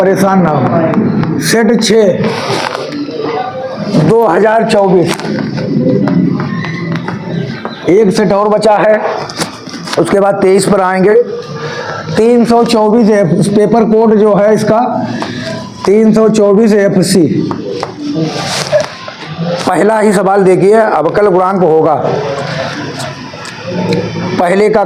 परेशान ना हो। सेट 6 2024, एक सेट और बचा है, उसके बाद 23 पर आएंगे। 324 है पेपर कोड जो है इसका, 324 FC। पहला ही सवाल देखिए, अवकल गुणांक होगा पहले का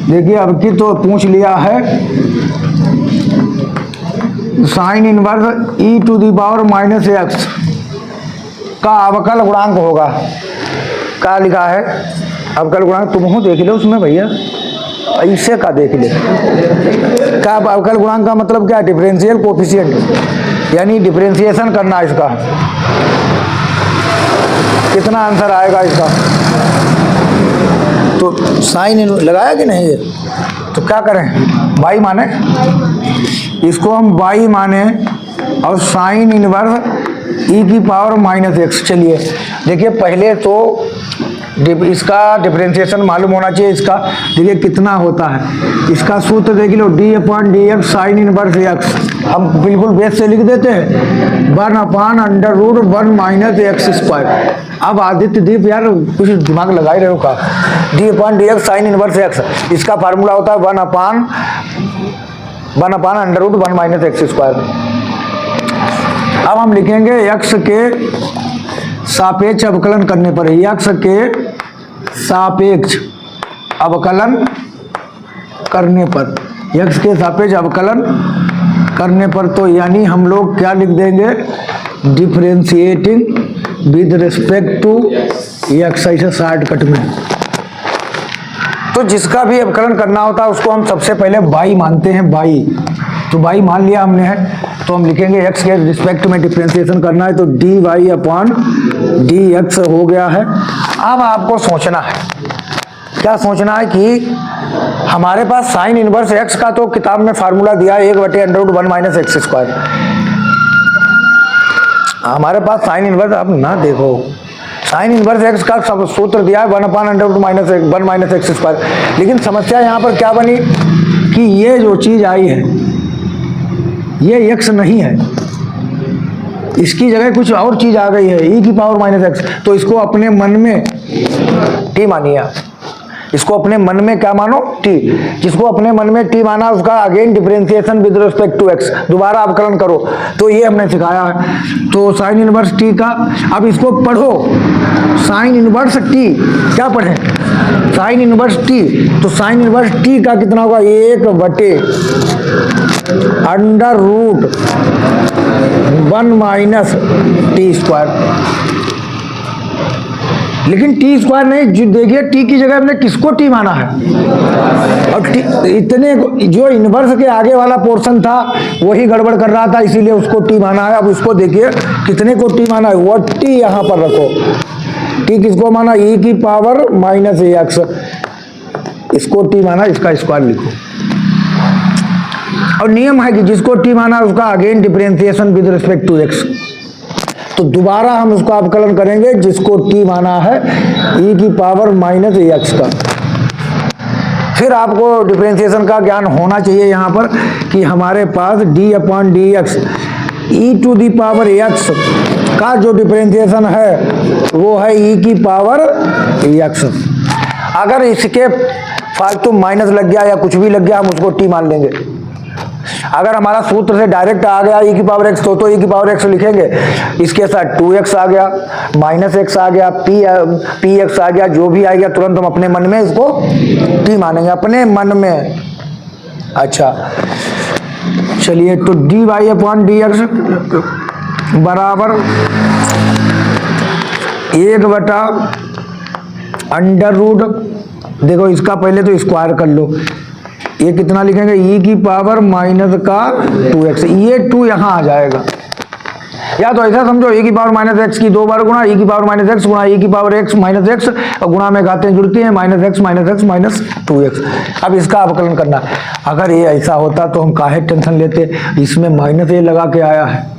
देखिए, अब की तो पूछ लिया है, sine inverse e to the power minus X का अवकल गुणांक होगा। क्या लिखा है अवकल गुणांक, तुम हो देख लो उसमें भैया, ऐसे का देख ले। क्या अवकल गुणांक का मतलब क्या? डिफरेंशियल कोफिशिएंट, यानी डिफरेंशिएशन करना इसका। कितना आंसर आएगा इसका? तो साइन लगाया कि नहीं? तो क्या करें, बाई माने, इसको हम बाई माने और साइन इनवर्स ई की पावर माइनस एक्स। चलिए देखिए, पहले तो इसका डिफरेंशिएशन मालूम होना चाहिए। इसका देखिए कितना होता है, इसका सूत्र देख लो, d/dx साइन इनवर्स एक्स। हम बिल्कुल बेस से लिख देते हैं 1/√1 माइनस एक्स स्क्वायर। अब आदित्य दीप यार कुछ दिमाग लगा ही रहे हो का? d/dx साइन इनवर्स एक्स, इसका फार्मूला होता है 1/√1 माइनस एक्स स्क्वायर। अब हम लिखेंगे x के सापेक्ष अवकलन करने पर, x के सापेक्ष अवकलन करने पर, x के सापेक्ष अवकलन करने पर, तो यानी हम लोग क्या लिख देंगे, differentiating with respect to x, ऐसे शॉर्टकट में। तो जिसका भी अवकलन करना होता है उसको हम सबसे पहले बाई मानते हैं, बाई। तो बाई मान लिया हमने है, तो हम लिखेंगे x के रिस्पेक्ट में डिफरेंशिएशन करना है, तो dy/dx हो गया है। अब आपको सोचना है, क्या सोचना है कि हमारे पास साइन इनवर्स x का तो किताब में फार्मूला दिया है 1/√1 माइनस एक्स स्क्वायर। हमारे पास साइन इनवर्स, अब ना देखो, साइन इनवर्स एक्स का सब सूत्र दिया है 1/√1 माइनस एक्स स्क्वायर। लेकिन समस्या यहाँ पर क्या बनी कि ये जो चीज आई है ये x नहीं है, इसकी जगह कुछ और चीज आ गई है, e की पावर माइनस एक्स। तो इसको अपने मन में t मानिए, इसको अपने मन में क्या मानो, t। जिसको अपने मन में t माना उसका again differentiation with respect to x, दोबारा अवकलन करो। तो ये हमने सिखाया है। तो साइन इनवर्स t का, अब इसको पढ़ो, साइन इनवर्स t, क्या पढ़े, साइन इनवर्स t। तो साइन इनवर्स t का कितना होगा, 1/√1 माइनस टी स्क्वायर। लेकिन टी स्क्वायर नहीं, देखिए टी की जगह हमने किसको टी माना है, और इतने जो इनवर्स के आगे वाला पोर्शन था वही गड़बड़ कर रहा था, इसीलिए उसको टी माना है। अब उसको देखिए कितने को टी माना है, वो टी यहाँ पर रखो। टी किसको माना, e की पावर माइनस एक्स, इसको टी माना, इसका स्क्वायर लिखो। और नियम है कि जिसको टी माना उसका again differentiation with respect to X. तो दोबारा हम उसका अवकलन करेंगे जिसको टी माना है e की पावर माइनस एक्स का। फिर आपको डिफरेंशिएशन का ज्ञान होना चाहिए यहाँ पर कि हमारे पास d/dx e to the power x का जो डिफरेंशिएशन है वो है e की पावर x। अगर इसके फालतू माइनस लग गया या कुछ भी लग गया हम उसको टी मान लेंगे। अगर हमारा सूत्र से डायरेक्ट आ गया e की पावर x, तो e की पावर x लिखेंगे, इसके साथ 2x आ गया, माइनस x आ गया, px आ गया, जो भी आ गया तुरंत हम अपने मन में इसको t मानेंगे, अपने मन में। अच्छा चलिए, तो dy/dx बराबर 1/√, देखो इसका पहले तो स्क्वायर कर लो, ये कितना लिखेंगे, e की पावर माइनस का 2x, ये 2 यहाँ आ जाएगा। या तो ऐसा समझो e की पावर माइनस एक्स की 2 बार गुणा e की पावर माइनस एक्स गुणा e की पावर x माइनस एक्स, और गुणा में घातें जुड़ती हैं, माइनस एक्स माइनस 2x। अब इसका अवकलन करना है। अगर ये ऐसा होता तो हम काहे टेंशन लेते, इसमें माइनस ए लगा के आया है,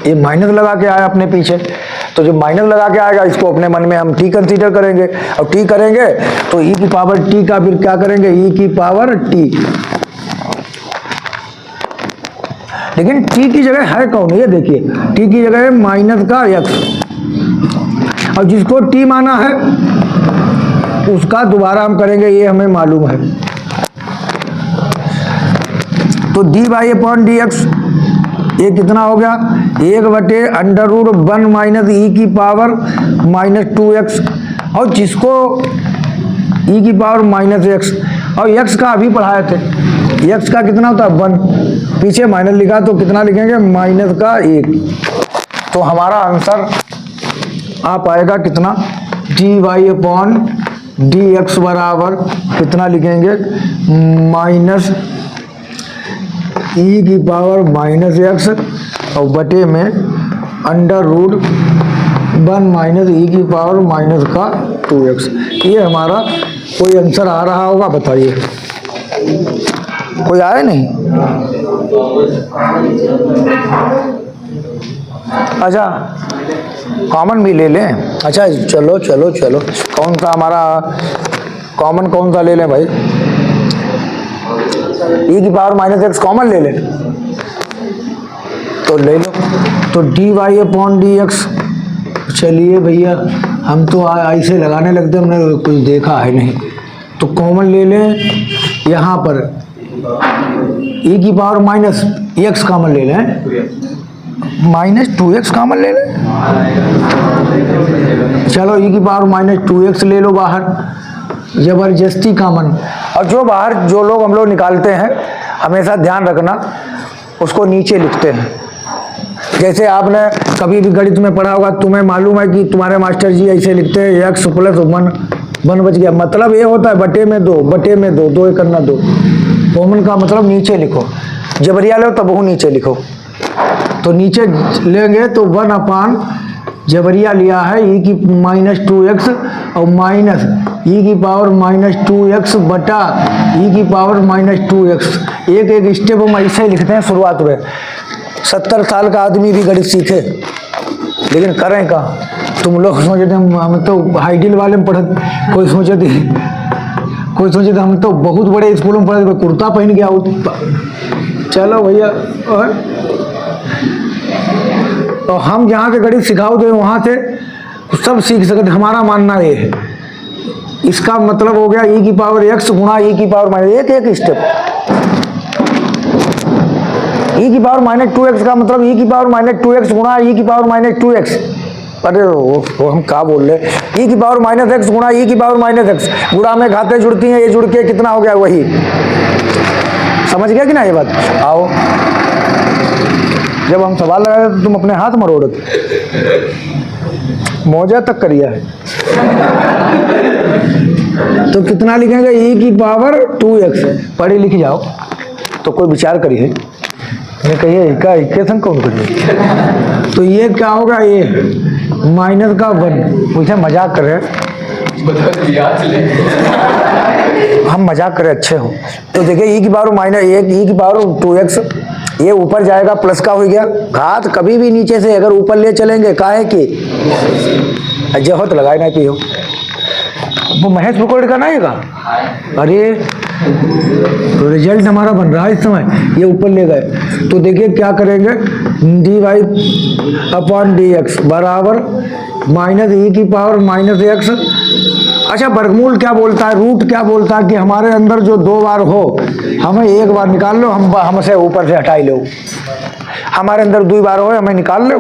ये माइनस लगा के आया अपने पीछे, तो जो माइनस लगा के आएगा इसको अपने मन में हम t कंसीडर करेंगे, और t करेंगे तो e की पावर t का फिर क्या करेंगे, e की पावर t। लेकिन t की जगह है कौन, ये देखिए t की जगह है माइनस का x, और जिसको t माना है उसका दोबारा हम करेंगे, ये हमें मालूम है। तो dy अपॉन dx ये कितना हो गया, 1/√1 माइनस e की पावर माइनस 2x, और जिसको e की पावर माइनस x, और x का अभी पढ़ाए थे, x का कितना होता है 1, पीछे माइनस लिखा तो कितना लिखेंगे माइनस का 1। तो हमारा आंसर आ पाएगा कितना, dy अपॉन dx बराबर कितना लिखेंगे, माइनस e की पावर माइनस x और बटे में √1 माइनस e की पावर माइनस का 2x। ये हमारा कोई आंसर आ रहा होगा, बताइए। कोई आए नहीं? अच्छा कॉमन भी ले लें। अच्छा चलो चलो चलो, कौन सा हमारा कॉमन कौन सा ले लें भाई, e की पावर माइनस x कॉमन ले लें, तो ले लो। तो dy अपॉन dx, चलिए भैया हम तो ऐसे लगाने लगते, हमने कुछ देखा है नहीं, तो कॉमन ले लें यहाँ पर, e की पावर माइनस x कॉमन ले लें, माइनस 2x कॉमन ले लें। चलो e की पावर माइनस 2x ले लो बाहर, जबरदस्ती कॉमन। और जो बाहर जो लोग हम लोग निकालते हैं, हमेशा ध्यान रखना उसको नीचे लिखते हैं। जैसे आपने कभी भी गणित में पढ़ा होगा, तुम्हें मालूम है कि तुम्हारे मास्टर जी ऐसे लिखते हैं x + 1 बच गया, मतलब ये होता है बटे में 2, बटे में 2, 2 करना 2। कॉमन का मतलब नीचे लिखो, जबरिया लो तब वो नीचे लिखो, तो नीचे लेंगे तो 1 अपान जबरिया लिया है e की माइनस 2x और माइनस e की पावर माइनस 2x बटा e की पावर माइनस 2x। एक एक स्टेप हम ऐसे लिखते हैं शुरुआत में। 70 साल का आदमी भी गणित सीखे, लेकिन करें कहाँ। तुम लोग सोचते हम तो हाईडिल वाले में पढ़े, कोई सोचते हम तो बहुत बड़े स्कूलों में पढ़े, कुर्ता पहन के आओ। चलो भैया, तो हम जहाँ से गणित सिखाओ तो वहाँ से सब सीख सकते। हमारा मानना ये है, इसका मतलब हो गया e की पावर x गुणा e की पावर माइनस एक स्टेप। e की पावर माइनस 2x का मतलब e की पावर माइनस 2x गुणा e की पावर माइनस 2x। अरे वो हम क्या बोल रहे, e की पावर माइनस x गुणा e की पावर माइनस x। गुणा में घाते जुड़ती हैं, ये जुड़ के कितना हो गया वही। समझ गया कि ना ये बात? आओ, जब हम सवाल लगाए तो तुम अपने हाथ मरोड़े, मौजा तक करिया है। तो कितना लिखेंगे, e की पावर 2x। पढ़े लिख जाओ तो कोई विचार करिए, मैं कहिए इसका इक्वेशन कौन करिए। तो ये क्या होगा, ये माइनस का 1। मुझे मजाक कर रहे हैं, हम मजाक करें अच्छे हो। तो देखिए e की पावर माइनस 1, e की पावर 2x, ये ऊपर जाएगा प्लस का हो गया। घात कभी भी नीचे से अगर ऊपर ले चलेंगे, काहे कि जहो तो लगाए ना पियो। वो महेश पकौड़ का ना का, अरे तो रिजल्ट हमारा बन रहा है इस समय, ये ऊपर ले गए। तो देखिए क्या करेंगे, dy अपॉन dx बराबर माइनस e की पावर माइनस x। अच्छा वर्गमूल क्या बोलता है, रूट क्या बोलता है कि हमारे अंदर जो 2 बार हो, हमें 1 बार निकाल लो, हम हमसे ऊपर से हटाई लो। हमारे अंदर 2 बार हो, हमें निकाल लो,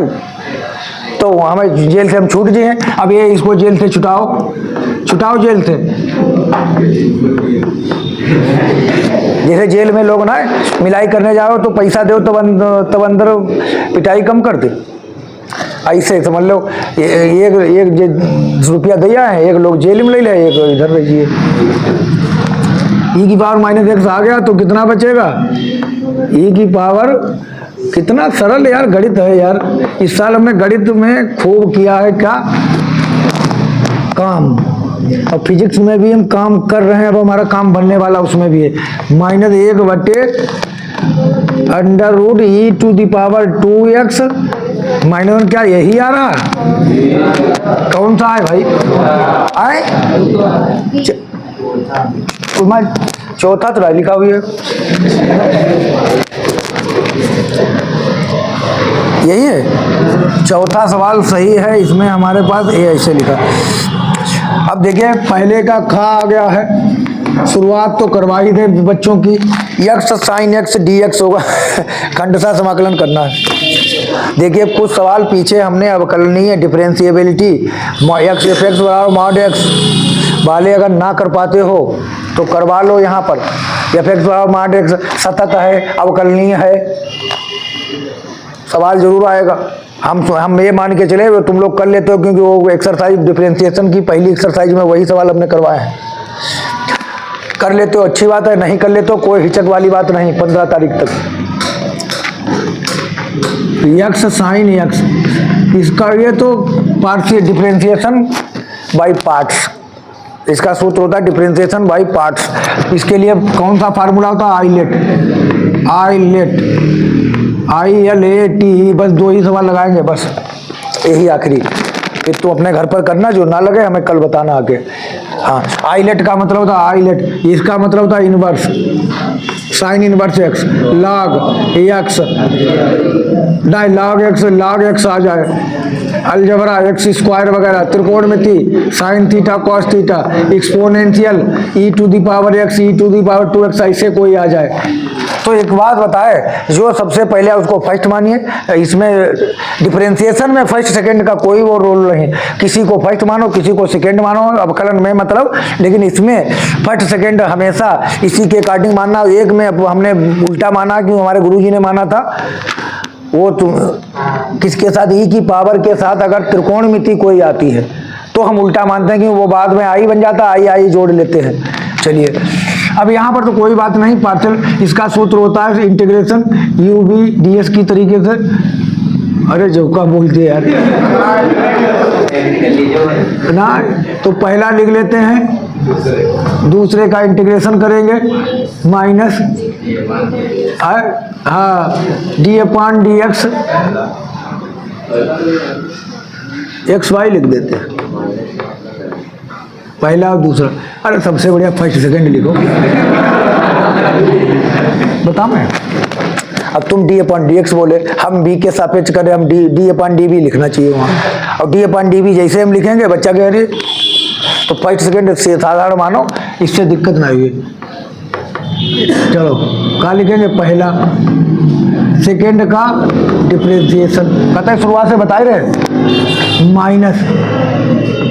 तो हमें जेल से हम छूट जाए। अब ये इसको जेल से छुटाओ जेल से। जैसे जेल में लोग ना मिलाई करने जाओ तो पैसा दो तब अंदर पिटाई कम कर दे, ऐसे समझ लो। एक रुपया दिया है, एक लोग जेल में ले ले, एक इधर रहिए। e की पावर माइनस x आ गया तो कितना बचेगा, e की पावर। कितना सरल यार गणित है यार। इस साल हमने गणित में खूब किया है क्या काम, और फिजिक्स में भी हम काम कर रहे हैं। अब हमारा काम बनने वाला उसमें भी है, माइनस 1/√e⁻²x माइनस 1। क्या यही आ रहा है, कौन सा है भाई, आए चौथा तो लिखा हुआ है। यही है। चौथा सवाल सही है, इसमें हमारे पास ए ऐसे लिखा। अब देखिए पहले का खा आ गया है, शुरुआत तो करवा ही दे बच्चों की। X sine x D x होगा खंडशः समाकलन करना है। देखिए कुछ सवाल पीछे हमने अवकलनीय डिफरेंशिएबिलिटी एक्स एफ एक्स बराबर मॉड एक्स वाले अगर ना कर पाते हो तो करवा लो। यहाँ पर एफ एक्स बराबर मॉड एक्स सतत है, अवकलनीय है, सवाल जरूर आएगा। हम ये मान के चले तुम लोग कर लेते हो, क्योंकि वो एक्सरसाइज डिफरेंशिएशन की पहली एक्सरसाइज में वही सवाल हमने करवाया है। कर लेते हो अच्छी बात है, नहीं कर लेते हो कोई हिचक वाली बात नहीं। 15 तारीख तक एक्स साइन एक्स, इसका ये तो पार्शियल डिफरेंशिएशन बाय पार्ट्स, इसका सूत्र होता है डिफरेंशिएशन बाय पार्ट्स। इसके लिए कौन सा फार्मूला होता है? ILAT। बस 2 ही सवाल लगाएंगे, बस यही आखिरी। फिर तो अपने घर पर करना, जो ना लगे हमें कल बताना आके। हाँ, आईलेट का मतलब होता है आईलेट, इसका मतलब होता है inverse, sine inverse X, log X, नहीं लॉग एक्स आ जाए, अलजबरा एक्स स्क्वायर वगैरह, त्रिकोणमिति, sine theta cos theta, exponential e to the power X, e to the power 2x, ऐसे कोई आ जाए। तो एक बात बताए, जो सबसे पहले उसको फर्स्ट मानिए। इसमें डिफरेंशिएशन में फर्स्ट सेकंड का कोई वो रोल नहीं, किसी को फर्स्ट मानो किसी को सेकंड मानो अवकलन में मतलब, लेकिन इसमें फर्स्ट सेकंड हमेशा इसी के अकॉर्डिंग मानना। एक में हमने उल्टा माना, क्यों हमारे गुरुजी ने माना था वो किसके साथ, ई की पावर के साथ अगर त्रिकोणमिति कोई आती है तो हम उल्टा मानते हैं, कि वो बाद में आई बन जाता, आई जोड़ लेते हैं। चलिए अब यहाँ पर तो कोई बात नहीं, पार्शियल इसका सूत्र होता है integration U B D S की तरीके से। अरे जो का बोलते यार ना, तो पहला लिख लेते हैं, दूसरे का इंटीग्रेशन करेंगे माइनस हाँ D upon D X, X Y लिख देते हैं पहला और दूसरा। अरे सबसे बढ़िया फर्स्ट सेकंड लिखो, बताओ मैं। अब तुम डी अपॉन डी एक्स बोले, हम बी के सापेक्ष करें, हम डी अपॉन डी बी लिखना चाहिए वहाँ। और डी अपॉन डी बी जैसे हम लिखेंगे बच्चा कह रही तो फर्स्ट सेकंड से साधारण मानो, इससे दिक्कत ना हुई। चलो क्या लिखेंगे? पहला सेकंड का डिफरेंशिएशन, कहता है शुरुआत से बता रहे, माइनस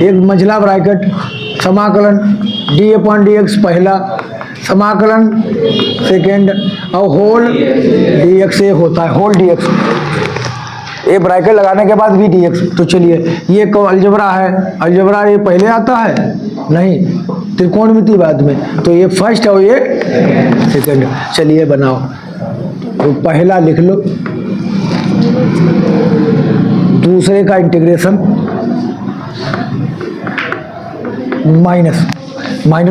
एक मंझला ब्रैकेट समाकलन डी अपॉन डी एक्स पहला, समाकलन सेकेंड, और होल डी एक्स एक होता है, होल डी एक्स, ये ब्रैकेट लगाने के बाद भी डी एक्स। तो चलिए ये अलजबरा है, अलजबरा ये पहले आता है नहीं, त्रिकोणमिति बाद में, तो ये फर्स्ट और ये सेकेंड। चलिए बनाओ, तो पहला लिख लो, दूसरे का इंटीग्रेशन माइनस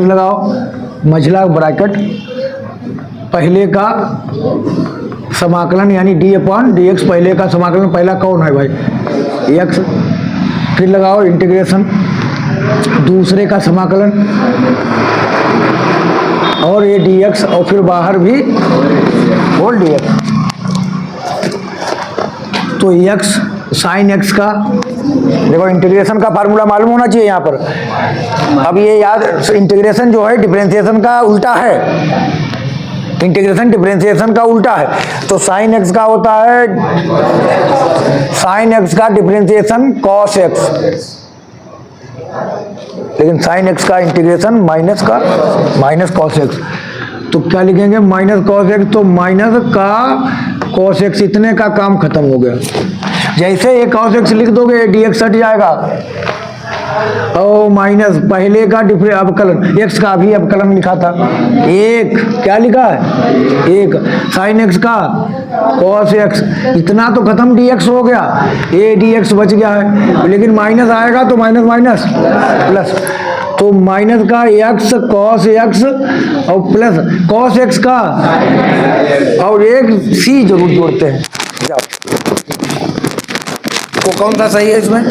लगाओ, मझला ब्रैकेट, पहले का समाकलन यानी डी अपॉन डी एक्स, पहले का समाकलन, पहला कौन है भाई? एक्स, फिर लगाओ इंटीग्रेशन, दूसरे का समाकलन और ये डी एक्स, और फिर बाहर भी होल डी एक्स। तो एक्स साइन एक्स का देखो, इंटीग्रेशन का फार्मूला मालूम होना चाहिए यहाँ पर। अब ये याद, इंटीग्रेशन जो है डिफरेंशिएशन का उल्टा है, इंटीग्रेशन डिफरेंशिएशन का उल्टा है। तो साइन एक्स का होता है, साइन एक्स का डिफरेंशिएशन कॉस एक्स, लेकिन साइन एक्स का इंटीग्रेशन माइनस कॉस एक्स। तो क्या लिखेंगे? माइनस कॉस एक्स, तो माइनस का कॉस एक्स, इतने का काम खत्म हो गया। जैसे ये कॉस एक्स लिख दोगे डी एक्स हट जाएगा, और माइनस पहले का अवकलन, एक्स का भी अवकलन लिखा था, एक क्या लिखा है? एक, साइन एक्स का कॉस एक्स, इतना तो खत्म, डी एक्स हो गया, ए डी एक्स बच गया है, लेकिन माइनस आएगा तो माइनस माइनस प्लस, तो माइनस का एक्स कॉस एक्स और प्लस कॉस एक्स का, और एक सी जरूर जोड़ते हैं। जाओ, तो कौन सा सही है इसमें?